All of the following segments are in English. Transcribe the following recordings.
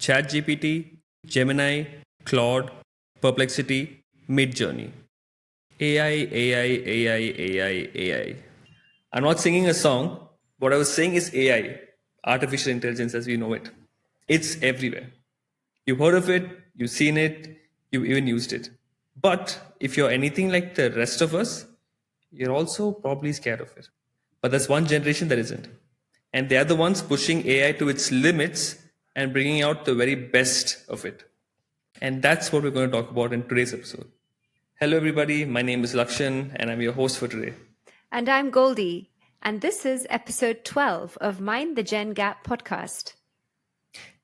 ChatGPT, Gemini, Claude, Perplexity, Midjourney. AI, AI, AI, AI, AI. I'm not singing a song. What I was saying is AI, artificial intelligence as we know it. It's everywhere. You've heard of it, you've seen it, you've even used it. But if you're anything like the rest of us, you're also probably scared of it. But there's one generation that isn't. And they are the ones pushing AI to its limits and bringing out the very best of it. And that's what we're going to talk about in today's episode. Hello, everybody. My name is Lakshan, and I'm your host for today. And I'm Goldie, and this is episode 12 of Mind the Gen Gap podcast.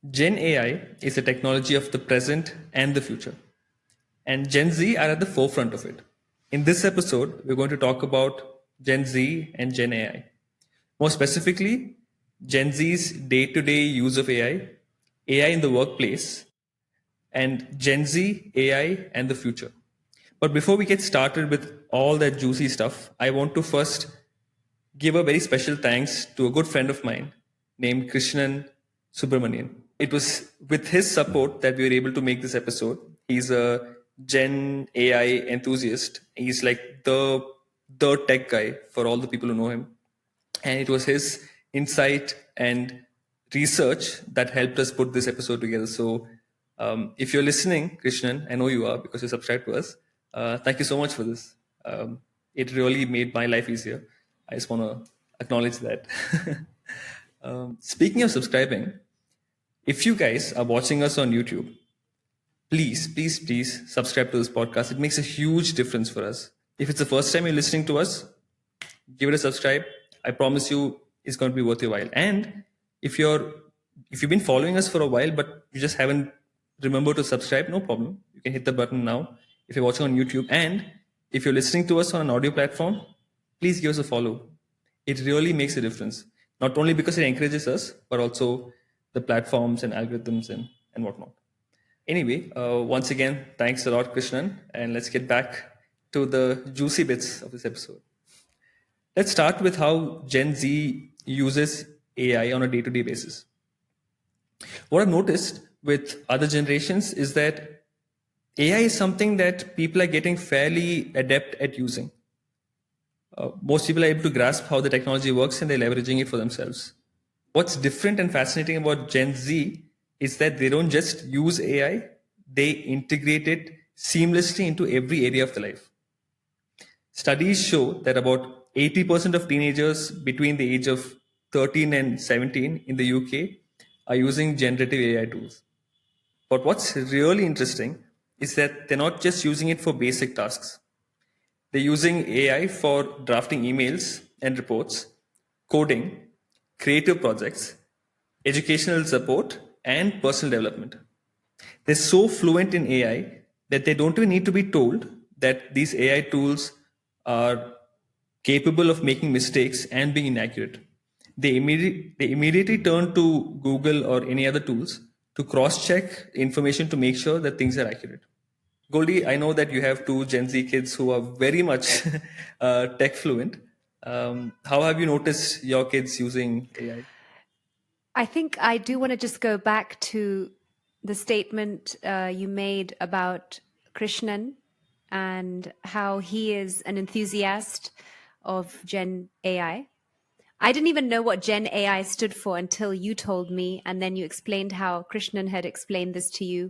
Gen AI is a technology of the present and the future, and Gen Z are at the forefront of it. In this episode, we're going to talk about Gen Z and Gen AI. More specifically, Gen Z's day to day use of AI in the workplace, and Gen Z, AI, and the future. But before we get started with all that juicy stuff, I want to first give a very special thanks to a good friend of mine named Krishnan Subramanian. It was with his support that we were able to make this episode. He's a Gen AI enthusiast. He's like the tech guy for all the people who know him. And it was his insight and research that helped us put this episode together. So if you're listening, Krishnan, I know you are because you subscribed to us. Thank you so much for this. It really made my life easier. I just want to acknowledge that. Speaking of subscribing, if you guys are watching us on YouTube, please subscribe to this podcast. It makes a huge difference for us. If it's the first time you're listening to us, give it a subscribe. I promise you it's going to be worth your while. And if you've been following us for a while but you just haven't remembered to subscribe, no problem. You can hit the button now if you're watching on YouTube. And if you're listening to us on an audio platform, please give us a follow. It really makes a difference. Not only because it encourages us, but also the platforms and algorithms and whatnot. Anyway, once again, thanks a lot, Krishnan. And let's get back to the juicy bits of this episode. Let's start with how Gen Z uses AI on a day to day basis. What I've noticed with other generations is that AI is something that people are getting fairly adept at using. Most people are able to grasp how the technology works and they're leveraging it for themselves. What's different and fascinating about Gen Z is that they don't just use AI, they integrate it seamlessly into every area of their life. Studies show that about 80% of teenagers between the age of 13 and 17 in the UK are using generative AI tools. But what's really interesting is that they're not just using it for basic tasks. They're using AI for drafting emails and reports, coding, creative projects, educational support, and personal development. They're so fluent in AI that they don't even need to be told that these AI tools are capable of making mistakes and being inaccurate. They immediately turn to Google or any other tools to cross check information to make sure that things are accurate. Goldie, I know that you have two Gen Z kids who are very much tech fluent. How have you noticed your kids using AI? I think I do want to just go back to the statement you made about Krishnan and how he is an enthusiast of Gen AI. I didn't even know what Gen AI stood for until you told me, and then you explained how Krishnan had explained this to you.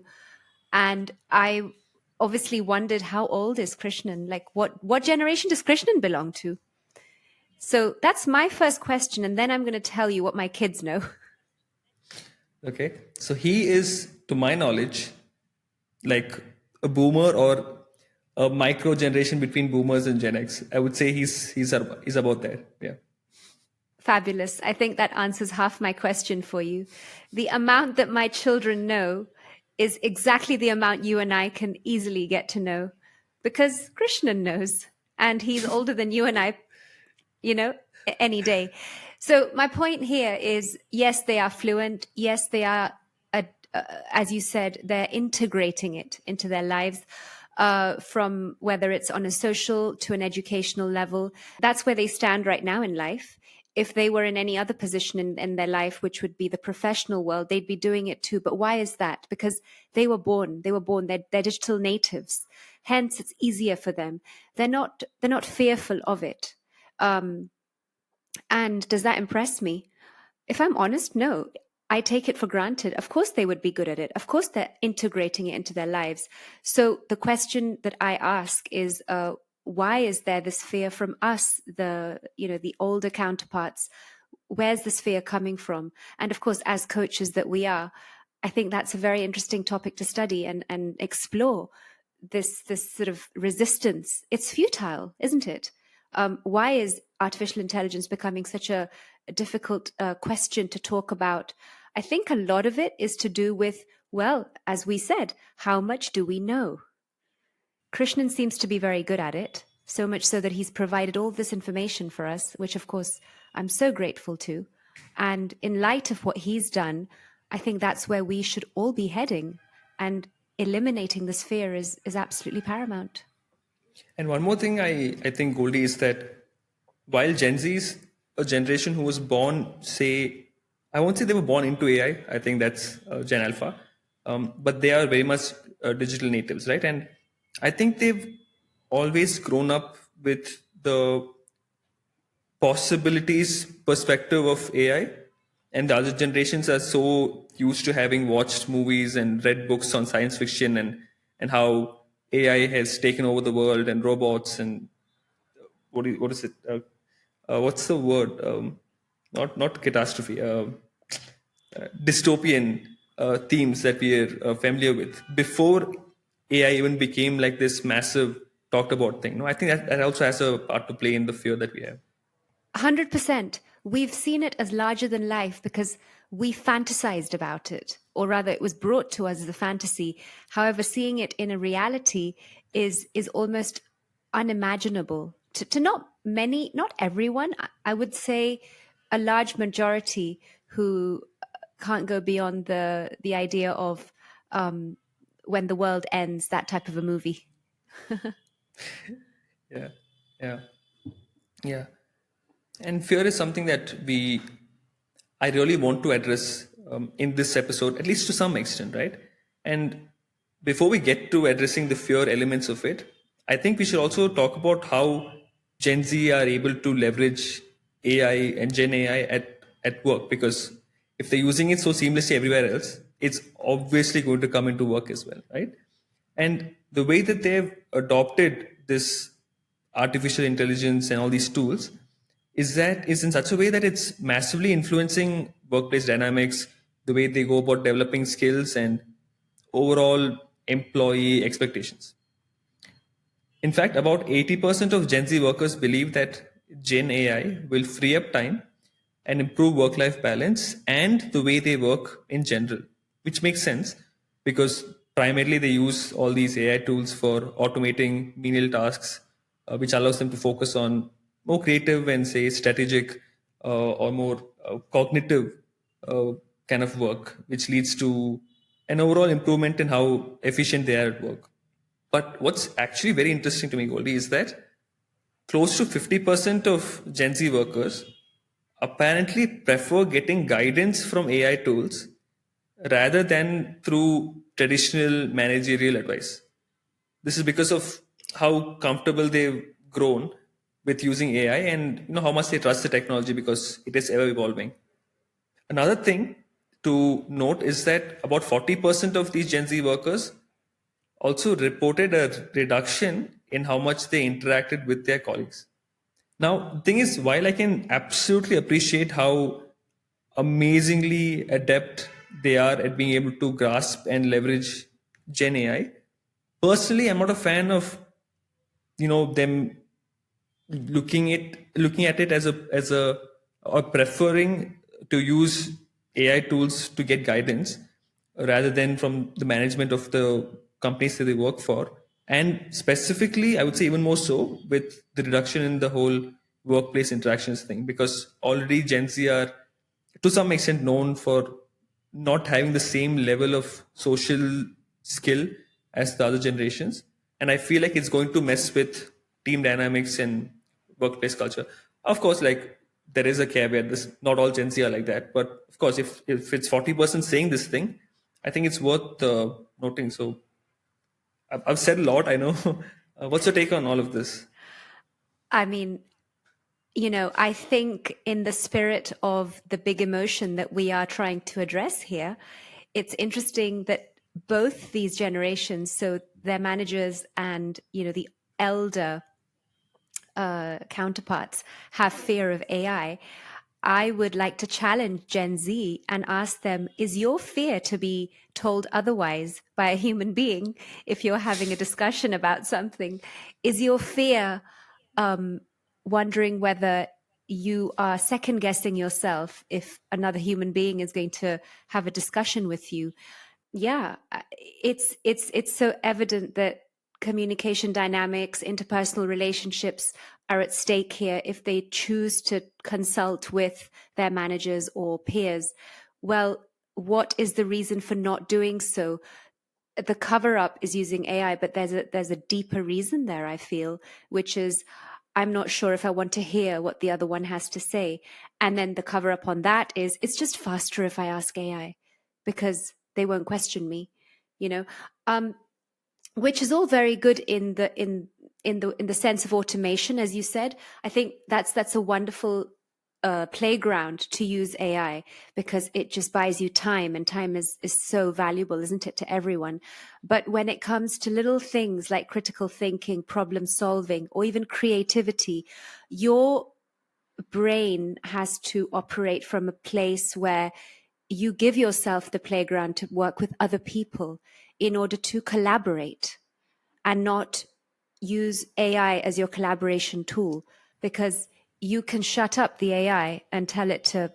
And I obviously wondered, how old is Krishnan? Like, what generation does Krishnan belong to? So that's my first question, and then I'm going to tell you what my kids know. Okay, so he is, to my knowledge, like a boomer or a micro generation between boomers and Gen X. I would say he's about there. Yeah. Fabulous. I think that answers half my question for you. The amount that my children know is exactly the amount you and I can easily get to know, because Krishnan knows, and he's older than you and I, any day. So my point here is, yes, they are fluent. Yes, they are, as you said, they're integrating it into their lives. From whether it's on a social to an educational level. That's where they stand right now in life. if they were in any other position in their life, which would be the professional world, they'd be doing it too. But why is that? Because they're digital natives. Hence, it's easier for them. They're not fearful of it. And does that impress me? If I'm honest, no. I take it for granted. Of course, they would be good at it. Of course, they're integrating it into their lives. So the question that I ask is, why is there this fear from us, the older counterparts? Where's this fear coming from? And of course, as coaches that we are, I think that's a very interesting topic to study and explore this sort of resistance. It's futile, isn't it? Why is artificial intelligence becoming such a difficult question to talk about? I think a lot of it is to do with, well, as we said, how much do we know? Krishnan seems to be very good at it, so much so that he's provided all this information for us, which of course I'm so grateful to. And in light of what he's done, I think that's where we should all be heading. And eliminating this fear is absolutely paramount. And one more thing I think, Goldie, is that while Gen Z is a generation who was born, say, I won't say they were born into AI, I think that's Gen Alpha, but they are very much digital natives, right? And I think they've always grown up with the possibilities perspective of AI, and the other generations are so used to having watched movies and read books on science fiction and how AI has taken over the world and robots and what is it? What's the word? Not catastrophe. Dystopian themes that we are familiar with before AI even became like this massive talked about thing. No, I think that also has a part to play in the fear that we have. 100%. We've seen it as larger than life because we fantasized about it, or rather, it was brought to us as a fantasy. However, seeing it in a reality is almost unimaginable to not many, not everyone. I would say a large majority who can't go beyond the idea of when the world ends, that type of a movie. Yeah, yeah, yeah. And fear is something that I really want to address in this episode, at least to some extent, right? And before we get to addressing the fear elements of it, I think we should also talk about how Gen Z are able to leverage AI and Gen AI at work, because if they're using it so seamlessly everywhere else, it's obviously going to come into work as well, right? And the way that they've adopted this artificial intelligence and all these tools is in such a way that it's massively influencing workplace dynamics, the way they go about developing skills and overall employee expectations. In fact, about 80% of Gen Z workers believe that Gen AI will free up time and improve work life balance and the way they work in general, which makes sense because primarily they use all these AI tools for automating menial tasks, which allows them to focus on more creative and, say, strategic or more cognitive uh, kind of work, which leads to an overall improvement in how efficient they are at work. But what's actually very interesting to me, Goldie, is that close to 50% of Gen Z workers apparently prefer getting guidance from AI tools rather than through traditional managerial advice. This is because of how comfortable they've grown with using AI and how much they trust the technology because it is ever evolving. Another thing to note is that about 40% of these Gen Z workers also reported a reduction in how much they interacted with their colleagues. Now, the thing is, while I can absolutely appreciate how amazingly adept they are at being able to grasp and leverage Gen AI, personally, I'm not a fan of them looking at it as a or preferring to use AI tools to get guidance rather than from the management of the companies that they work for. And specifically, I would say even more so with the reduction in the whole workplace interactions thing, because already Gen Z are to some extent known for not having the same level of social skill as the other generations. And I feel like it's going to mess with team dynamics and workplace culture. Of course, like there is a caveat. This not all Gen Z are like that, but of course, if it's 40% saying this thing, I think it's worth noting. So I've said a lot, I know. What's your take on all of this? I mean, I think in the spirit of the big emotion that we are trying to address here, it's interesting that both these generations, so their managers and, the elder counterparts, have fear of AI. I would like to challenge Gen Z and ask them, is your fear to be told otherwise by a human being if you're having a discussion about something? Is your fear wondering whether you are second guessing yourself if another human being is going to have a discussion with you? Yeah, it's so evident that communication dynamics, interpersonal relationships are at stake here if they choose to consult with their managers or peers. Well, what is the reason for not doing so? The cover up is using AI, but there's a deeper reason there, I feel, which is I'm not sure if I want to hear what the other one has to say. And then the cover up on that is it's just faster if I ask AI because they won't question me, you know. Which is all very good in the sense of automation, as you said. I think that's a wonderful playground to use AI because it just buys you time, and time is so valuable, isn't it, to everyone? But when it comes to little things like critical thinking, problem solving, or even creativity, your brain has to operate from a place where you give yourself the playground to work with other people in order to collaborate and not use AI as your collaboration tool, because you can shut up the AI and tell it to,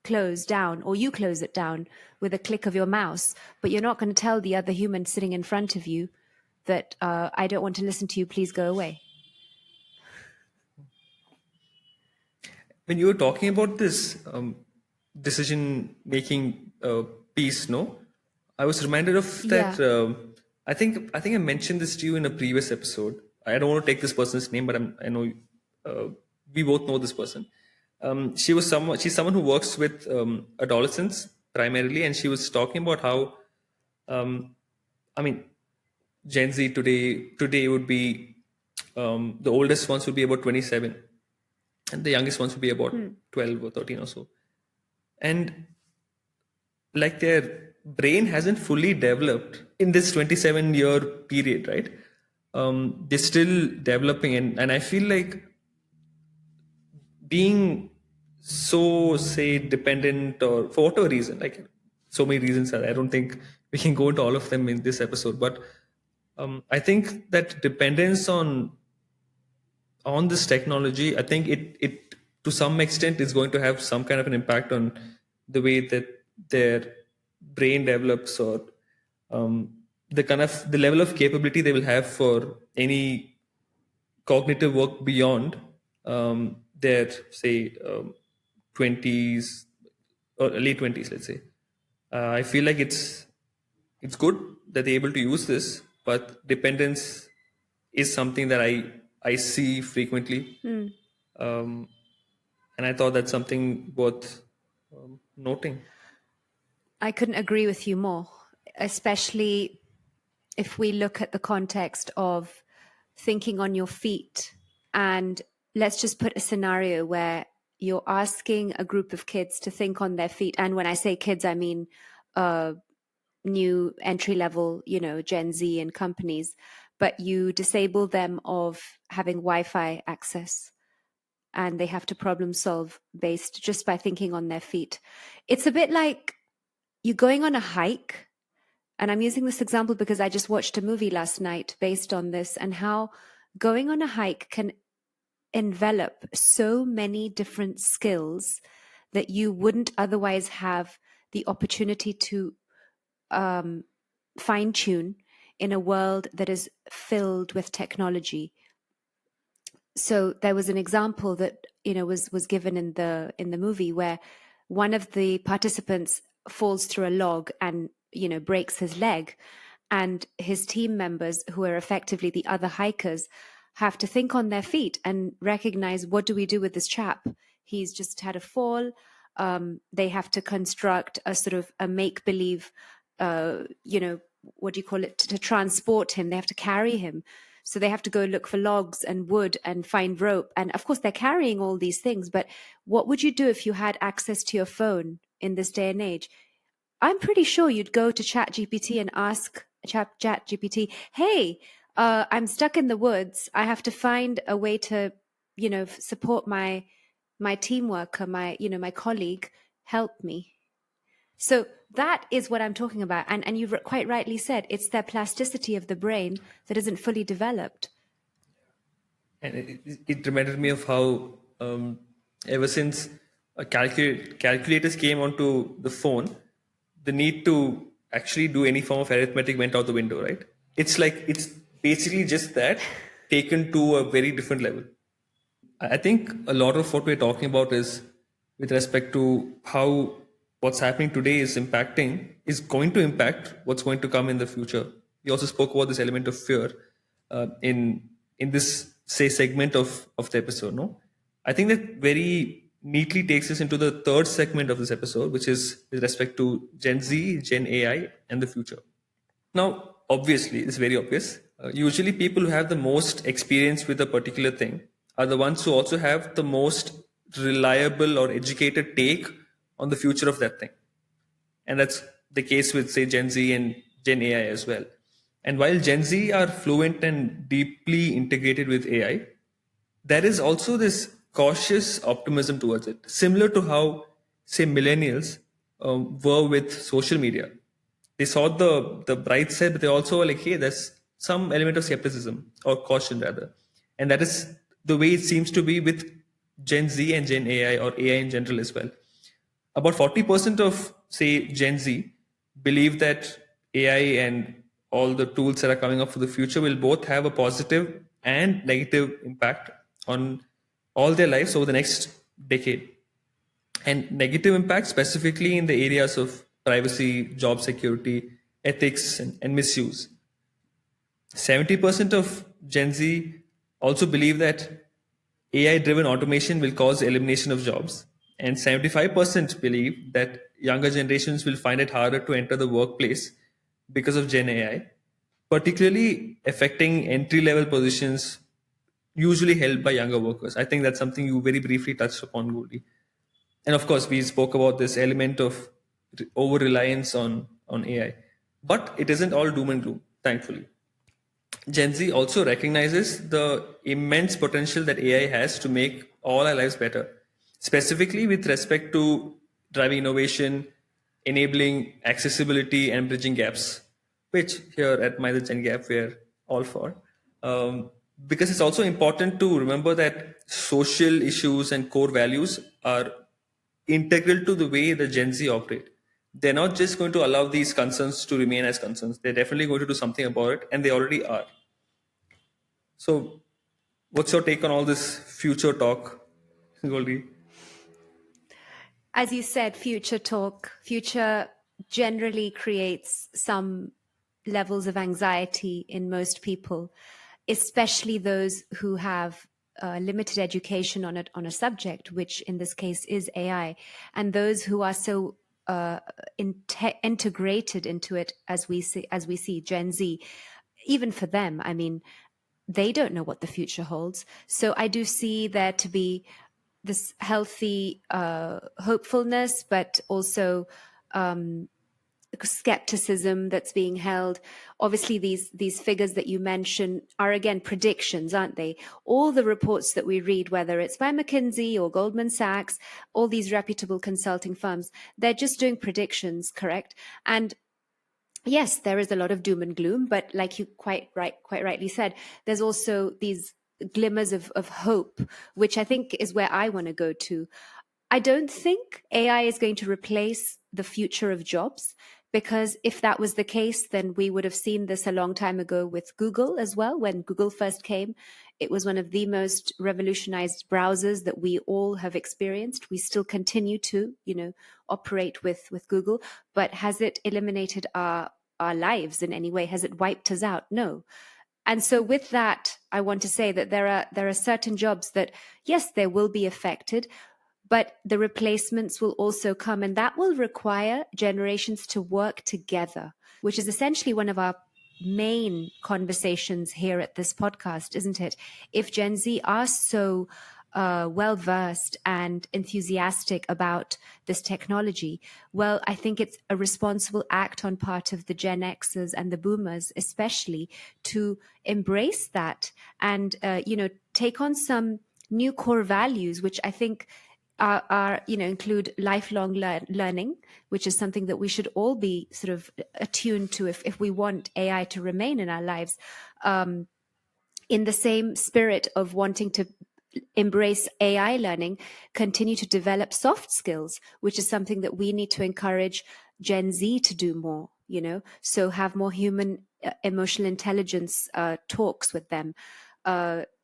close down, or you close it down with a click of your mouse. But you're not going to tell the other human sitting in front of you that I don't want to listen to you, please go away. When you were talking about this decision making piece, no, I was reminded of that. Yeah. I think I mentioned this to you in a previous episode. I don't want to take this person's name, but I know uh, we both know this person. She's someone who works with adolescents primarily, and she was talking about how, I mean, Gen Z today would be the oldest ones would be about 27, and the youngest ones would be about 12 or 13 or so. And like their brain hasn't fully developed in this 27-year period, right? They're still developing, and I feel like being so, say, dependent, or for whatever reason, like so many reasons are, I don't think we can go into all of them in this episode, but I think that dependence on this technology, I think it to some extent is going to have some kind of an impact on the way that their brain develops, or the level of capability they will have for any cognitive work beyond their, say, 20s or late 20s, let's say. I feel like it's good that they're able to use this, but dependence is something that I see frequently, um, and I thought that's something worth noting. I couldn't agree with you more, especially if we look at the context of thinking on your feet. And let's just put a scenario where you're asking a group of kids to think on their feet. And when I say kids, I mean new entry level, Gen Z and companies, but you disable them of having Wi-Fi access and they have to problem solve based just by thinking on their feet. It's a bit like you going on a hike. And I'm using this example because I just watched a movie last night based on this, and how going on a hike can envelop so many different skills that you wouldn't otherwise have the opportunity to fine tune in a world that is filled with technology. So there was an example that was given in the movie where one of the participants falls through a log and breaks his leg, and his team members, who are effectively the other hikers, have to think on their feet and recognize, what do we do with this chap? he's just had a fall. They have to construct a sort of a make-believe, what do you call it, to transport him. They have to carry him. So they have to go look for logs and wood and find rope. And of course, they're carrying all these things. But what would you do if you had access to your phone in this day and age? I'm pretty sure you'd go to ChatGPT and ask ChatGPT, hey, I'm stuck in the woods. I have to find a way to, support my team worker, my colleague. Help me. So that is what I'm talking about. And you've quite rightly said, it's their plasticity of the brain that isn't fully developed. And it reminded me of how ever since calculators came onto the phone, the need to actually do any form of arithmetic went out the window, right? It's basically just that taken to a very different level. I think a lot of what we're talking about is with respect to how what's happening today is going to impact what's going to come in the future. We also spoke about this element of fear in this say segment of the episode. No, I think that very neatly takes us into the third segment of this episode, which is with respect to Gen Z, Gen AI, and the future. Now, obviously, it's very obvious. Usually, people who have the most experience with a particular thing are the ones who also have the most reliable or educated take on the future of that thing. And that's the case with, say, Gen Z and Gen AI as well. And while Gen Z are fluent and deeply integrated with AI, there is also this cautious optimism towards it, similar to how, say, millennials were with social media. They saw the bright side, but they also were like, hey, there's some element of skepticism or caution rather, and that is the way it seems to be with Gen Z and Gen AI or AI in general as well. About 40% of, say, Gen Z believe that AI and all the tools that are coming up for the future will both have a positive and negative impact on all their lives over the next decade. And negative impact specifically in the areas of privacy, job security, ethics, and misuse. 70% of Gen Z also believe that AI driven automation will cause elimination of jobs. And 75% believe that younger generations will find it harder to enter the workplace because of Gen AI, particularly affecting entry level positions usually held by younger workers. I think that's something you very briefly touched upon, Goldie. And of course, we spoke about this element of over reliance on AI. But it isn't all doom and gloom, thankfully. Gen Z also recognizes the immense potential that AI has to make all our lives better, specifically with respect to driving innovation, enabling accessibility, and bridging gaps, which here at My The Gen Gap we're all for. Because it's also important to remember that social issues and core values are integral to the way the Gen Z operate. They're not just going to allow these concerns to remain as concerns. They're definitely going to do something about it, and they already are. So, what's your take on all this future talk, Goldie? As you said, future generally creates some levels of anxiety in most people, especially those who have limited education on a subject, which in this case is AI, and those who are so integrated into it as we see Gen Z. Even for them, I mean, they don't know what the future holds. So I do see there to be this healthy hopefulness, but also skepticism that's being held. Obviously, these figures that you mention are again predictions, aren't they? All the reports that we read, whether it's by McKinsey or Goldman Sachs, all these reputable consulting firms, they're just doing predictions, correct? And yes, there is a lot of doom and gloom, but like you quite rightly said, there's also these glimmers of hope, which I think is where I want to go to. I don't think AI is going to replace the future of jobs, because if that was the case, then we would have seen this a long time ago with Google as well. When Google first came, it was one of the most revolutionized browsers that we all have experienced. We still continue to, operate with Google, but has it eliminated our lives in any way? Has it wiped us out? No. And so with that, I want to say that there are certain jobs that, yes, they will be affected, but the replacements will also come, and that will require generations to work together, which is essentially one of our main conversations here at this podcast, isn't it? If Gen Z are so well versed and enthusiastic about this technology, well, I think it's a responsible act on part of the Gen Xers and the Boomers, especially, to embrace that and take on some new core values, which I think are include lifelong learning, which is something that we should all be sort of attuned to if we want AI to remain in our lives. In the same spirit of wanting to embrace AI learning, continue to develop soft skills, which is something that we need to encourage Gen Z to do more, so have more human emotional intelligence talks with them,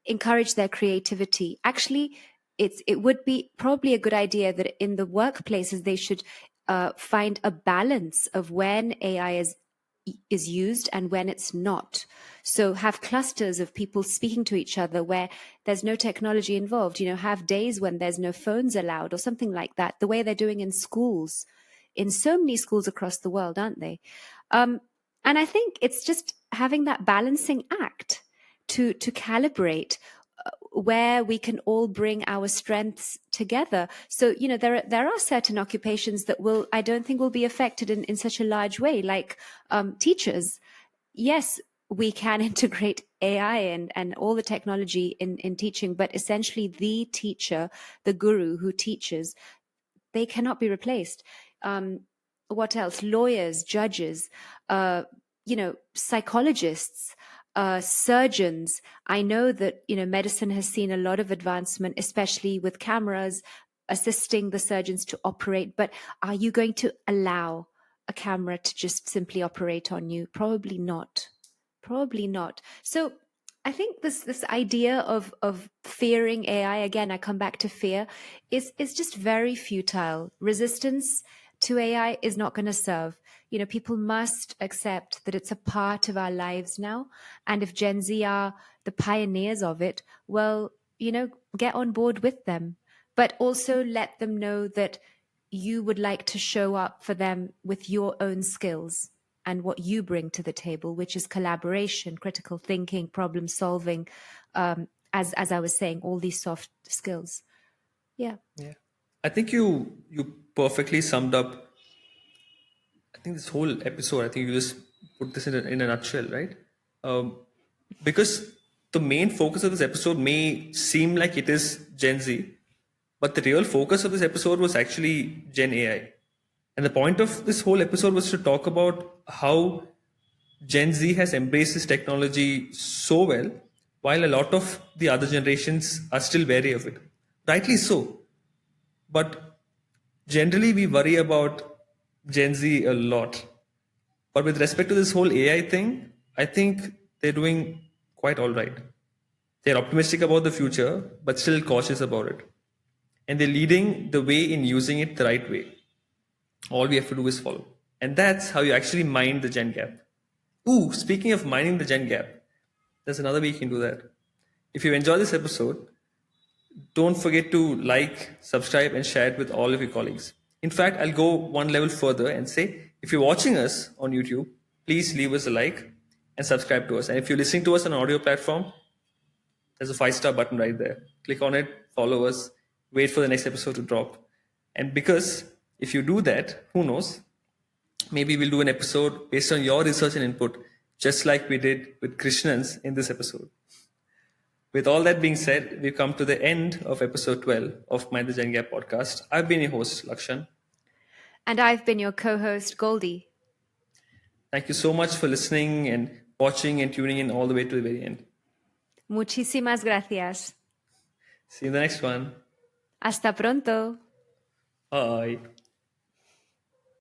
encourage their creativity. Actually, it would be probably a good idea that in the workplaces they should find a balance of when AI is used and when it's not. So have clusters of people speaking to each other where there's no technology involved, have days when there's no phones allowed or something like that, the way they're doing in schools, in so many schools across the world, aren't they? And I think it's just having that balancing act to calibrate where we can all bring our strengths together. So, there are certain occupations that I don't think will be affected in such a large way, like teachers. Yes, we can integrate AI and all the technology in teaching, but essentially the teacher, the guru who teaches, they cannot be replaced. What else? Lawyers, judges, psychologists, surgeons. I know that medicine has seen a lot of advancement, especially with cameras assisting the surgeons to operate. But are you going to allow a camera to just simply operate on you? Probably not. Probably not. So I think this idea of fearing AI, again, I come back to fear, is just very futile. Resistance to AI is not going to serve. People must accept that it's a part of our lives now. And if Gen Z are the pioneers of it, well, get on board with them. But also let them know that you would like to show up for them with your own skills and what you bring to the table, which is collaboration, critical thinking, problem solving, as I was saying, all these soft skills. Yeah. I think you perfectly summed up. I think this whole episode. I think you just put this in a nutshell, right? Um, because the main focus of this episode may seem like it is Gen Z, but the real focus of this episode was actually Gen AI. And the point of this whole episode was to talk about how Gen Z has embraced this technology so well, while a lot of the other generations are still wary of it. Rightly so. But generally, we worry about Gen Z a lot. But with respect to this whole AI thing, I think they're doing quite all right. They're optimistic about the future, but still cautious about it. And they're leading the way in using it the right way. All we have to do is follow. And that's how you actually mind the Gen gap. Ooh, speaking of mining the Gen gap, there's another way you can do that. If you enjoy this episode, don't forget to like, subscribe, and share it with all of your colleagues. In fact, I'll go one level further and say if you're watching us on YouTube, please leave us a like and subscribe to us. And if you're listening to us on an audio platform, there's a 5-star button right there. Click on it, follow us, wait for the next episode to drop. And because if you do that, who knows, maybe we'll do an episode based on your research and input, just like we did with Krishnan's in this episode. With all that being said, we've come to the end of episode 12 of Mind the Gen Gap podcast. I've been your host, Lakshan. And I've been your co-host, Goldie. Thank you so much for listening and watching and tuning in all the way to the very end. Muchísimas gracias. See you in the next one. Hasta pronto. Bye.